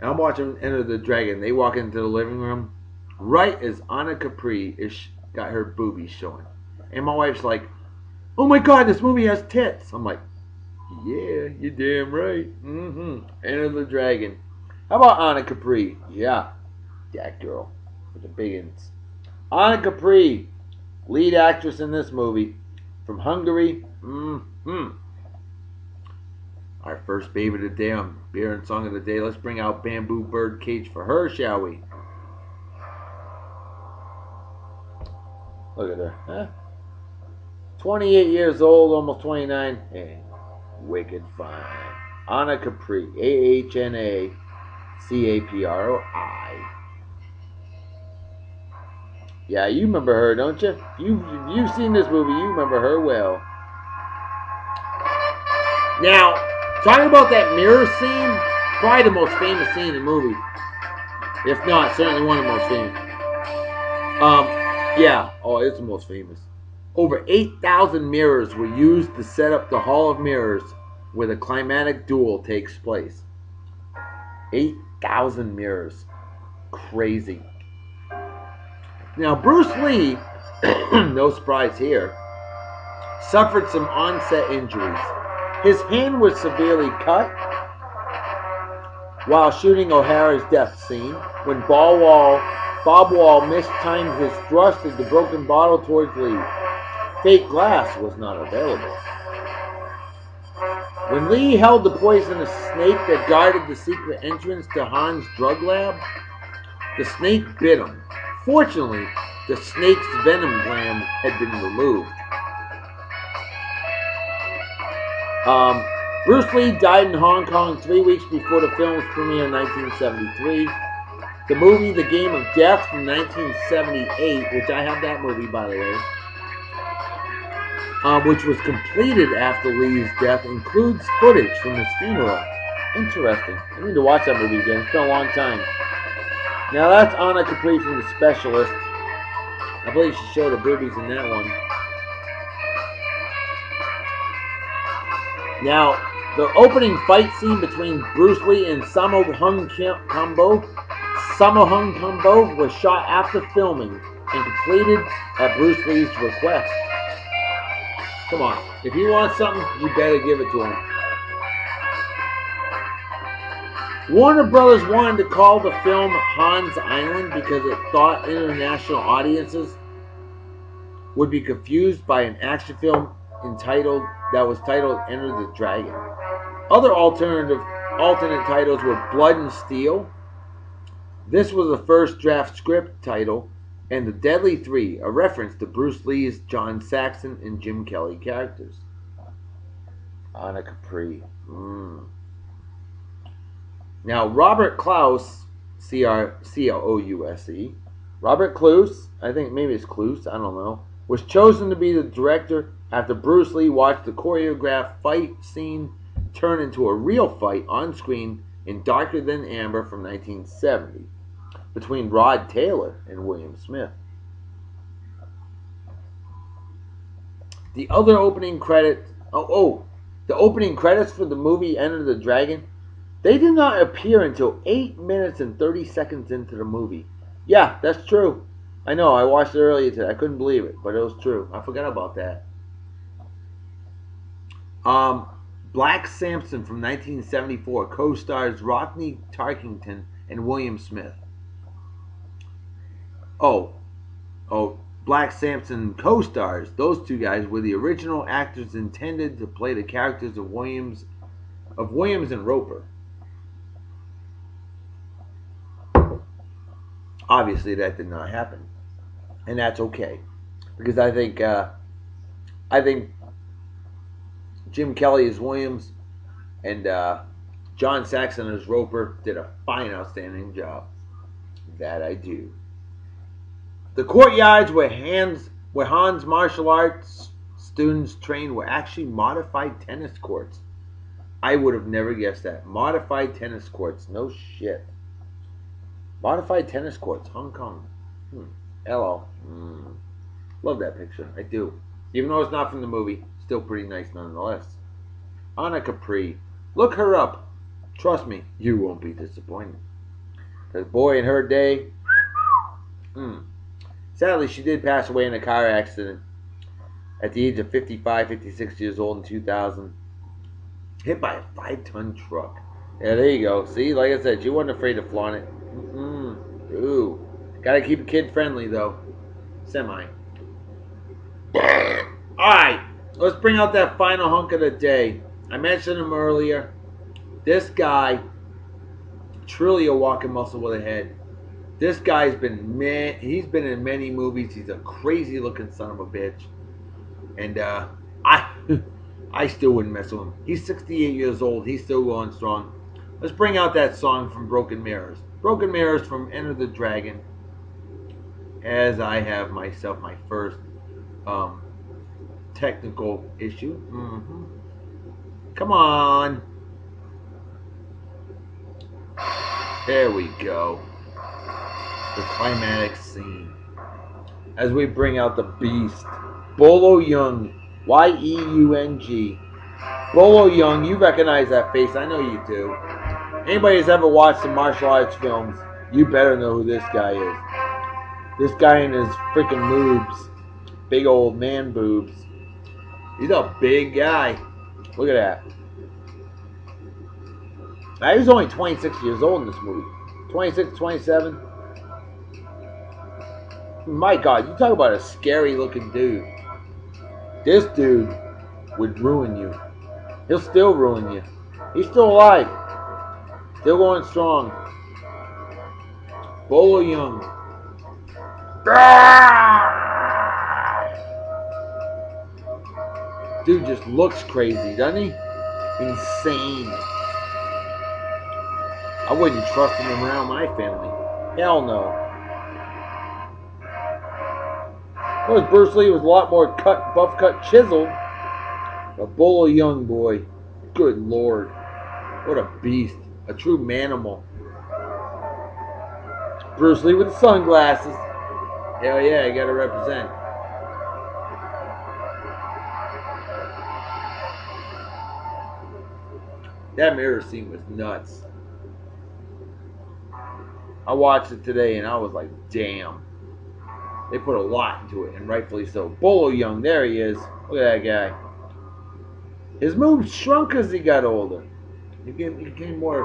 And I'm watching Enter the Dragon. They walk into the living room right as Anna Capri is got her boobies showing. And my wife's like, "Oh my God, this movie has tits." I'm like, "Yeah, you're damn right. Enter the Dragon." How about Anna Capri? Yeah, that girl with the big ins. Anna Capri, lead actress in this movie, from Hungary. Our first babe of the day on Beer and Song of the Day. Let's bring out Bamboo Bird Cage for her, shall we? Look at her. Huh? 28 years old, almost 29. Hey, wicked fine. Anna Capri. AHNACAPROI. Yeah, you remember her, don't you? You've seen this movie. You remember her well. Now, talking about that mirror scene, probably the most famous scene in the movie. If not, certainly one of the most famous. Yeah. Oh, it's the most famous. Over 8,000 mirrors were used to set up the Hall of Mirrors where the climatic duel takes place. 8,000 mirrors. Crazy. Now, Bruce Lee, no surprise here, suffered some onset injuries. His hand was severely cut while shooting O'Hara's death scene when Bob Wall mistimed his thrust of the broken bottle towards Lee. Fake glass was not available. When Lee held the poisonous snake that guarded the secret entrance to Han's drug lab, the snake bit him. Fortunately, the snake's venom gland had been removed. Bruce Lee died in Hong Kong 3 weeks before the film's premiere in 1973. The movie The Game of Death from 1978, which I have that movie, by the way, which was completed after Lee's death, includes footage from his funeral. Interesting. I need to watch that movie again. It's been a long time. Now that's Anna Capri from The Specialist. I believe she showed her boobies in that one. Now, the opening fight scene between Bruce Lee and Sammo Hung Cambo was shot after filming and completed at Bruce Lee's request. Come on, if you want something, you better give it to him. Warner Brothers wanted to call the film Hans Island because it thought international audiences would be confused by an action film that was titled Enter the Dragon. Other alternate titles were Blood and Steel. This was the first draft script title, and The Deadly Three, a reference to Bruce Lee's John Saxon and Jim Kelly characters. Anna Capri. Now, Robert Clouse, C-L-O-U-S-E, Robert Clouse, I think maybe it's Clouse, I don't know, was chosen to be the director after Bruce Lee watched the choreographed fight scene turn into a real fight on screen in Darker Than Amber from 1970 between Rod Taylor and William Smith. The other opening credits, the opening credits for the movie Enter the Dragon, they did not appear until 8 minutes and 30 seconds into the movie. Yeah, that's true. I know, I watched it earlier today. I couldn't believe it, but it was true. I forgot about that. Black Samson from 1974 co-stars Rodney Tarkington and William Smith. Black Samson co-stars. Those two guys were the original actors intended to play the characters of Williams and Roper. Obviously, that did not happen, and that's okay, because I think Jim Kelly as Williams and John Saxon as Roper did a fine, outstanding job. That I do. The courtyards where Han's martial arts students trained were actually modified tennis courts. I would have never guessed that. Modified tennis courts. No shit. Modified tennis courts. Hong Kong. Hello. Love that picture. I do. Even though it's not from the movie, still pretty nice nonetheless. Anna Capri. Look her up. Trust me, you won't be disappointed. Because boy, in her day, sadly, she did pass away in a car accident at the age of 55, 56 years old in 2000. Hit by a 5-ton truck. Yeah, there you go. See, like I said, she wasn't afraid to flaunt it. Ooh. Gotta keep it kid friendly, though. Semi. Alright, let's bring out that final hunk of the day. I mentioned him earlier. This guy, truly a walking muscle with a head. This guy's he's been in many movies. He's a crazy looking son of a bitch. And I still wouldn't mess with him. He's 68 years old. He's still going strong. Let's bring out that song from Broken Mirrors. Broken Mirrors from Enter the Dragon. As I have myself my first technical issue. Come on. There we go. The climatic scene. As we bring out the beast. Bolo Yeung. Y-E-U-N-G. Bolo Yeung, you recognize that face. I know you do. Anybody who's ever watched some martial arts films, you better know who this guy is. This guy and his freaking boobs. Big old man boobs. He's a big guy. Look at that. Now, he was only 26 years old in this movie. 26, 27. My God, you talk about a scary looking dude. This dude would ruin you. He'll still ruin you. He's still alive. Still going strong. Bolo Yeung. Dude just looks crazy, doesn't he? Insane. I wouldn't trust him around my family. Hell no. Whereas Bruce Lee was a lot more buff cut, chiseled. But Bolo Yeung, boy, good lord. What a beast. A true manimal. Bruce Lee with the sunglasses. Hell yeah, you gotta represent. That mirror scene was nuts. I watched it today and I was like, damn. They put a lot into it, and rightfully so. Bolo Yeung, there he is. Look at that guy. His moves shrunk as he got older. He became more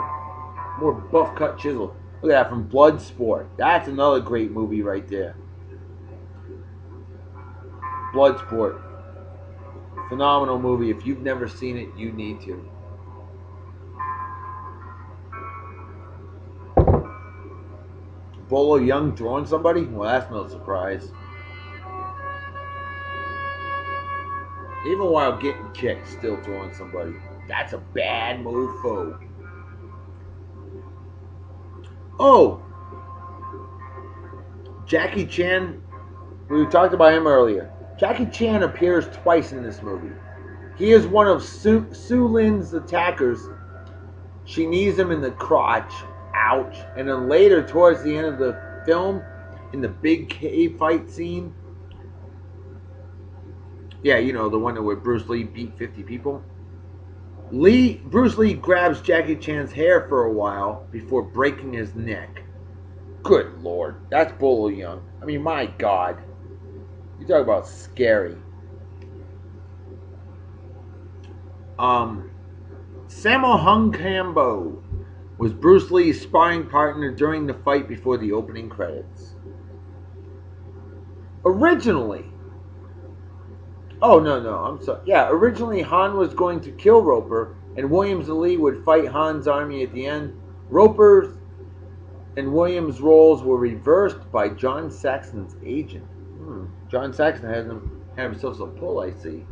buff cut chisel. Look at that from Bloodsport. That's another great movie right there. Bloodsport. Phenomenal movie. If you've never seen it, you need to. Bolo Yeung throwing somebody? Well, that's no surprise. Even while getting kicked, still throwing somebody. That's a bad mofo. Oh! Jackie Chan. We talked about him earlier. Jackie Chan appears twice in this movie. He is one of Su Lin's attackers. She knees him in the crotch. Ouch. And then later, towards the end of the film, in the big cave fight scene. Yeah, you know, the one where Bruce Lee beat 50 people. Bruce Lee grabs Jackie Chan's hair for a while before breaking his neck. Good lord. That's Bolo Yeung. I mean, my God. You talk about scary. Sammo Hung Cambo was Bruce Lee's sparring partner during the fight before the opening credits. Originally, oh no, I'm sorry. Yeah, originally Han was going to kill Roper, and Williams and Lee would fight Han's army at the end. Roper's and Williams' roles were reversed by John Saxon's agent. John Saxon had himself some pull, I see.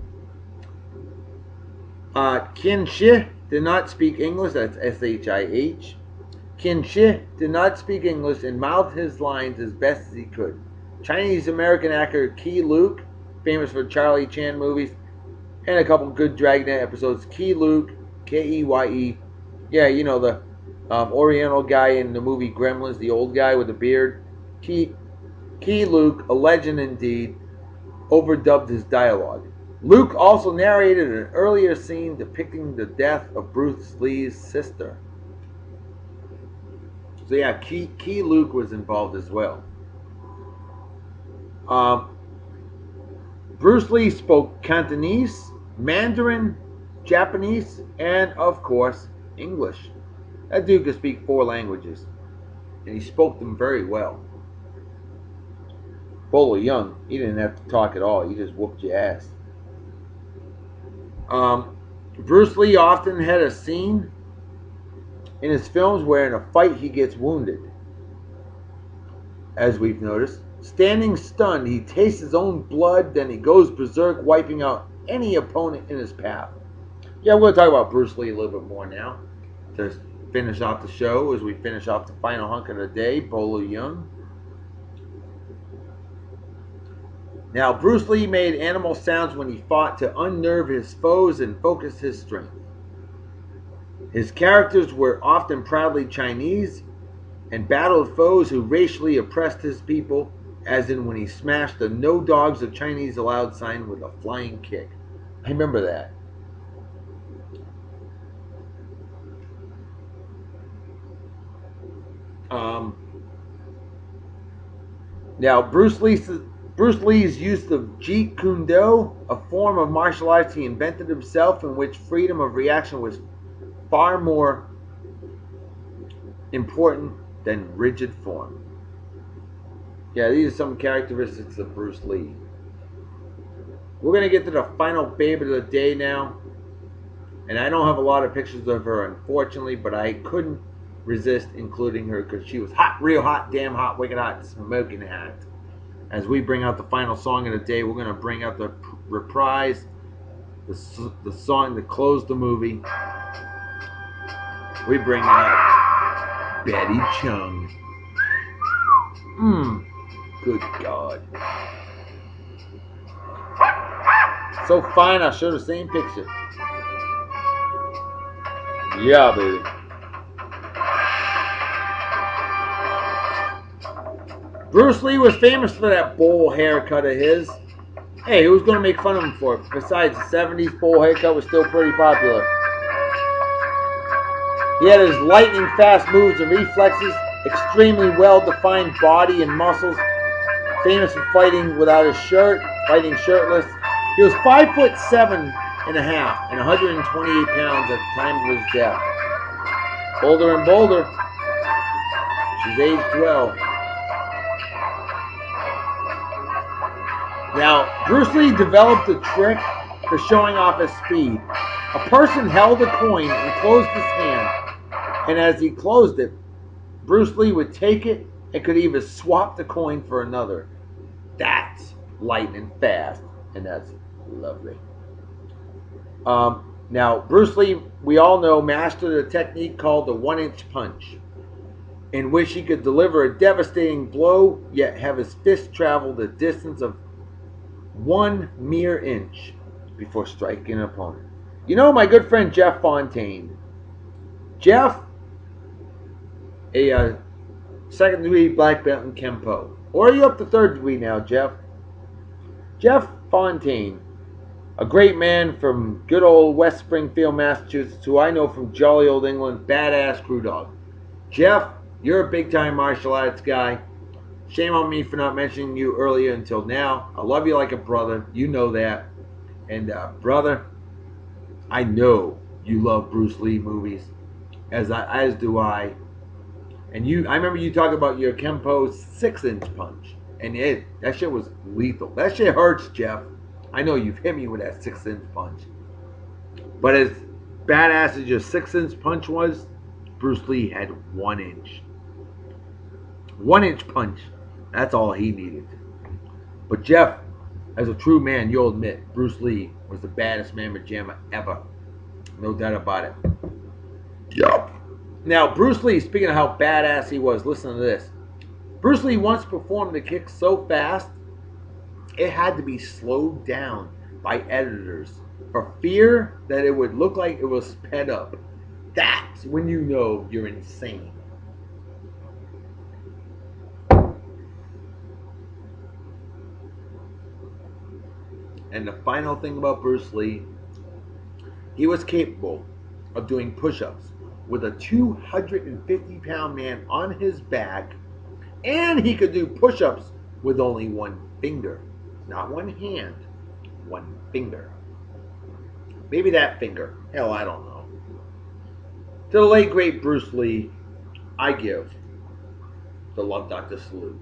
Qin Shi did not speak English, that's S-H-I-H. Qin Shi did not speak English and mouthed his lines as best as he could. Chinese-American actor Key Luke, famous for Charlie Chan movies and a couple good Dragnet episodes. Key Luke, K-E-Y-E. Yeah, you know, the Oriental guy in the movie Gremlins, the old guy with the beard. Key Luke, a legend indeed, overdubbed his dialogue. Luke also narrated an earlier scene depicting the death of Bruce Lee's sister. So yeah, Key Luke was involved as well. Bruce Lee spoke Cantonese, Mandarin, Japanese, and of course, English. That dude could speak 4 languages, and he spoke them very well. Bolo Young, he didn't have to talk at all. He just whooped your ass. Bruce Lee often had a scene in his films where in a fight he gets wounded. As we've noticed, standing stunned, he tastes his own blood, then he goes berserk, wiping out any opponent in his path. Yeah, we're going to talk about Bruce Lee a little bit more now to finish off the show as we finish off the final hunk of the day, Bolo Young. Now, Bruce Lee made animal sounds when he fought to unnerve his foes and focus his strength. His characters were often proudly Chinese and battled foes who racially oppressed his people, as in when he smashed the "No Dogs of Chinese Allowed" sign with a flying kick. I remember that. Now, Bruce Lee's use of Jeet Kune Do, a form of martial arts he invented himself in which freedom of reaction was far more important than rigid form. Yeah, these are some characteristics of Bruce Lee. We're going to get to the final babe of the day now. And I don't have a lot of pictures of her, unfortunately, but I couldn't resist including her because she was hot, real hot, damn hot, wicked hot, smoking hot. As we bring out the final song of the day, we're going to bring out the reprise, the song that closed the movie. We bring out Betty Chung. Good God. So fine, I'll show the same picture. Yeah, baby. Bruce Lee was famous for that bowl haircut of his. Hey, who's going to make fun of him for it? Besides, the 70s bowl haircut was still pretty popular. He had his lightning fast moves and reflexes, extremely well-defined body and muscles, famous for fighting without his shirt, fighting shirtless. He was 5'7" and a half and 128 pounds at the time of his death. Bolder and bolder. She's aged well. Now, Bruce Lee developed a trick for showing off his speed. A person held a coin and closed his hand, and as he closed it, Bruce Lee would take it and could even swap the coin for another. That's lightning fast, and that's lovely. Now, Bruce Lee, we all know, mastered a technique called the 1-inch punch, in which he could deliver a devastating blow, yet have his fist travel the distance of 1 mere inch before striking an opponent. You know my good friend Jeff Fontaine. Jeff, a second degree black belt in Kempo. Or are you up to third degree now, Jeff? Jeff Fontaine, a great man from good old West Springfield, Massachusetts, who I know from jolly old England, badass crew dog. Jeff, you're a big time martial arts guy. Shame on me for not mentioning you earlier until now. I love you like a brother. You know that. And brother, I know you love Bruce Lee movies, as do I. And I remember you talking about your Kempo 6-inch punch. And that shit was lethal. That shit hurts, Jeff. I know you've hit me with that 6-inch punch. But as badass as your 6-inch punch was, Bruce Lee had 1 inch. 1-inch punch. That's all he needed. But Jeff, as a true man, you'll admit Bruce Lee was the baddest mammoth jammer ever. No doubt about it. Yup. Now, Bruce Lee, speaking of how badass he was, listen to this. Bruce Lee once performed a kick so fast, it had to be slowed down by editors for fear that it would look like it was sped up. That's when you know you're insane. And the final thing about Bruce Lee, he was capable of doing push-ups with a 250-pound man on his back, and he could do push-ups with only 1 finger. Not 1 hand, 1 finger. Maybe that finger. Hell, I don't know. To the late, great Bruce Lee, I give the Love Doctor salute.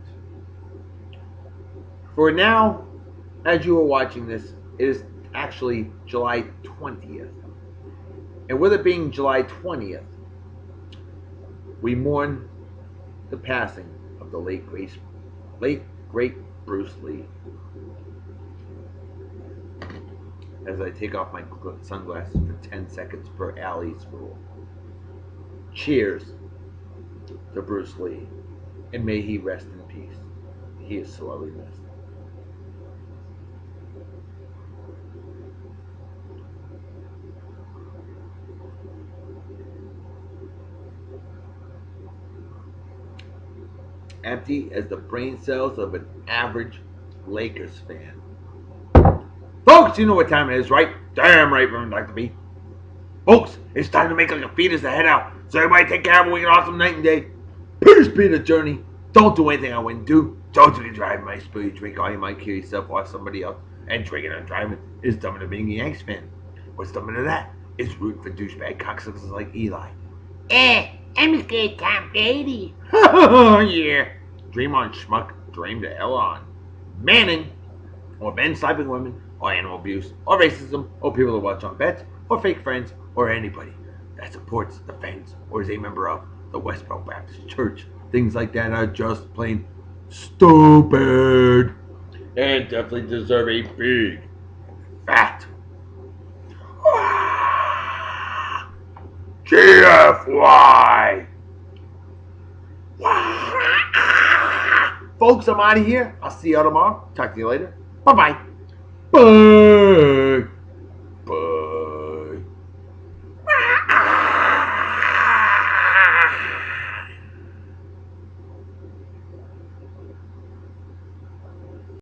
For now, as you are watching this, it is actually July 20th. And with it being July 20th, we mourn the passing of the late great Bruce Lee. As I take off my sunglasses for 10 seconds per Alley's rule. Cheers to Bruce Lee, and may he rest in peace. He is sorely missed. Empty as the brain cells of an average Lakers fan. Folks, you know what time it is, right? Damn right, Reverend Dr. B. Folks, it's time to make like a fetus to head out. So everybody take care of a wicked awesome night and day. Peace be the journey. Don't do anything I wouldn't do. Don't drink and drive, my spill you drink. All you might kill yourself or somebody else. And drinking and driving is dumber than being a Yanks fan. What's dumber than that? It's rooting for douchebag cocksuckers like Eli. I'm scared Tom Brady. Yeah. Dream on, schmuck. Dream to hell on. Manning, or men slapping women, or animal abuse, or racism, or people that watch on bets, or fake friends, or anybody that supports, defends, or is a member of the Westboro Baptist Church. Things like that are just plain stupid. And definitely deserve a big, fat GFY. Folks, I'm out of here. I'll see y'all tomorrow. Talk to you later. Bye-bye. Bye.